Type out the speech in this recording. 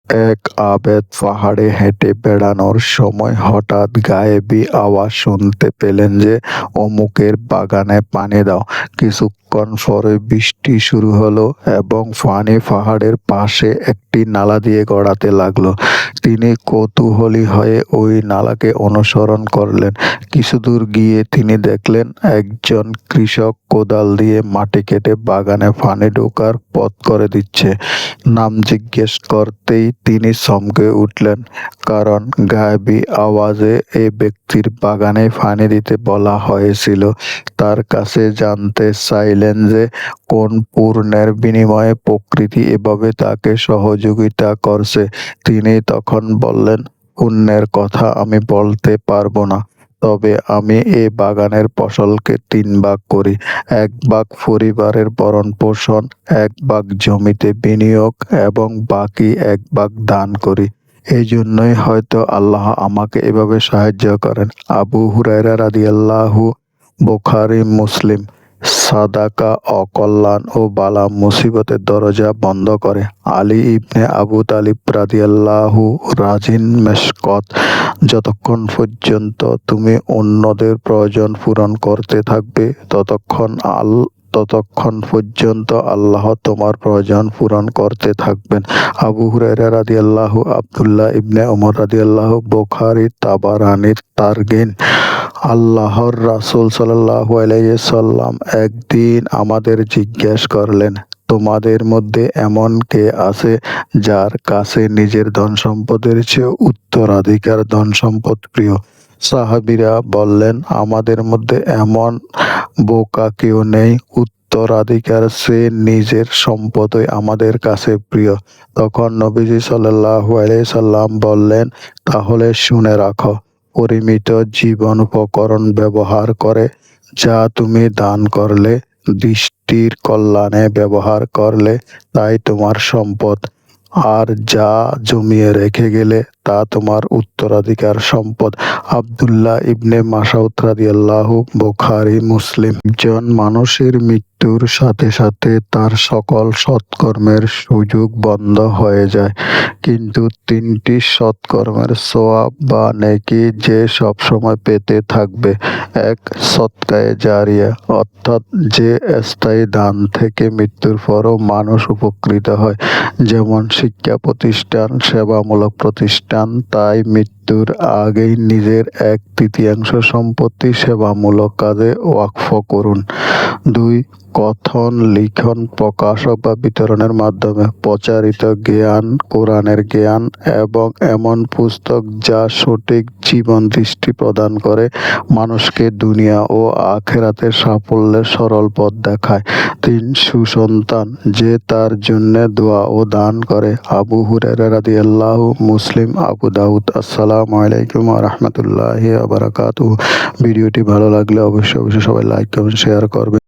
এক আবেদ পাহাড়ে হেঁটে বেড়ানোর সময় হঠাৎ গায়েবী আওয়াজ শুনতে পেলেন যে অমুকের বাগানে পানি দাও। কিছুক্ষণ পরে বৃষ্টি শুরু হলো এবং পানি পাহাড়ের পাশে একটি নালা দিয়ে গড়াতে লাগলো। তিনি কৌতূহলী হয়ে ওই নালাকে অনুসরণ করলেন। কিছু দূর গিয়ে তিনি দেখলেন একজন কৃষক কোদাল দিয়ে মাটি কেটে বাগানে পানি ঢোকার পথ করে দিচ্ছে। নাম জিজ্ঞেস করতেই তিনি চমকে উঠলেন, কারণ গায়েবী আওয়াজে এ ব্যক্তির বাগানে পানি দিতে বলা হয়েছিল। তার কাছে জানতে চাইলেন যে কোন পুণ্যের বিনিময়ে প্রকৃতি এভাবে তাকে সহযোগিতা করছে। তিনি তখন বললেন, পুণ্যের কথা আমি বলতে পারবো না, তবে আমি এ বাগানের ফসলকে ৩ ভাগ করি। ১ ভাগ পরিবারের ভরণ-পোষণ, ১ ভাগ জমিতে বিনিয়োগ এবং বাকি ১ ভাগ দান করি। এজন্যই হয়তো আল্লাহ আমাকে এভাবে সাহায্য করেন। আবু হুরায়রা রাদিয়াল্লাহু, বুখারী, মুসলিম। সাদাকা অকল্যাণ ও বালা মুসিবতের দরজা বন্ধ করে। আলী ইবনে আবু তালিব রাদিয়াল্লাহু, রাজিন মেশকত। যতক্ষণ পর্যন্ত তুমি অন্যদের প্রয়োজন পূরণ করতে থাকবে, ততক্ষণ পর্যন্ত আল্লাহ তোমার প্রয়োজন পূরণ করতে থাকবেন। আবু হুরায়রা রাদিয়াল্লাহু, আব্দুল্লাহ ইবনে ওমর রাদিয়াল্লাহু, বুখারী, তাবারানীর তারগিন। আল্লাহর রাসূল সাল্লাল্লাহু আলাইহি ওয়াসাল্লাম একদিন আমাদের জিজ্ঞেস করলেন, তোমাদের মধ্যে এমন কে আছে যার কাছে নিজের ধন-সম্পদের চেয়ে উত্তরাধিকার ধন-সম্পদ প্রিয়? সাহাবীরা বললেন, আমাদের মধ্যে এমন বোকা কেউ নেই, উত্তরাধিকার চেয়ে নিজের সম্পদই আমাদের কাছে প্রিয়। তখন নবীজি সাল্লাল্লাহু আলাইহি সাল্লাম বললেন, তাহলে শুনে রাখো, পরিমিত জীবন উপকরণ ব্যবহার করে যা তুমি দান করলে, দৃষ্টির কল্যাণে ব্যবহার করলে, তাই তোমার সম্পদ। আর যা জমিয়ে রেখে গেলে তা তোমার উত্তরাধিকার সম্পদ। আব্দুল্লাহ ইবনে মাসউদ রাদিয়াল্লাহু, বুখারী, মুসলিম। একজন মানুষের মৃত্যুর সাথে সাথে তার সকল সৎকর্মের সুযোগ বন্ধ হয়ে যায়, কিন্তু ৩টি সৎকর্মের সওয়াব বা নেকি যে সবসময় পেতে থাকবে। ১. সদকায়ে জারিয়া, অর্থাৎ যে স্থায়ী দান থেকে মৃত্যুর পরও মানুষ উপকৃত হয়, যেমন শিক্ষা প্রতিষ্ঠান, সেবামূলক প্রতিষ্ঠান। তাই মৃত্যুর আগেই নিজের ১/৩ সম্পত্তি সেবামূলক কাজে ওয়াকফ করুন। ২. কথন, লিখন, প্রকাশক বা বিতরণের মাধ্যমে প্রচারিত জ্ঞান, কোরআনের জ্ঞান এবং এমন পুস্তক যা সঠিক জীবন দৃষ্টি প্রদান করে মানুষকে দুনিয়া ও আখিরাতের সাফল্যের সরল পথ দেখায়। ৩. সুসন্তান, যে তার জন্য দোয়া ও দান করে। আবু হুরায়রা রাদিয়াল্লাহু, মুসলিম, আবু দাউদ। আসসালামু আলাইকুম ওয়া রাহমাতুল্লাহি ওয়া বারাকাতুহু। ভিডিওটি ভালো লাগলে অবশ্যই সবাই লাইক, কমেন্ট, শেয়ার করবেন।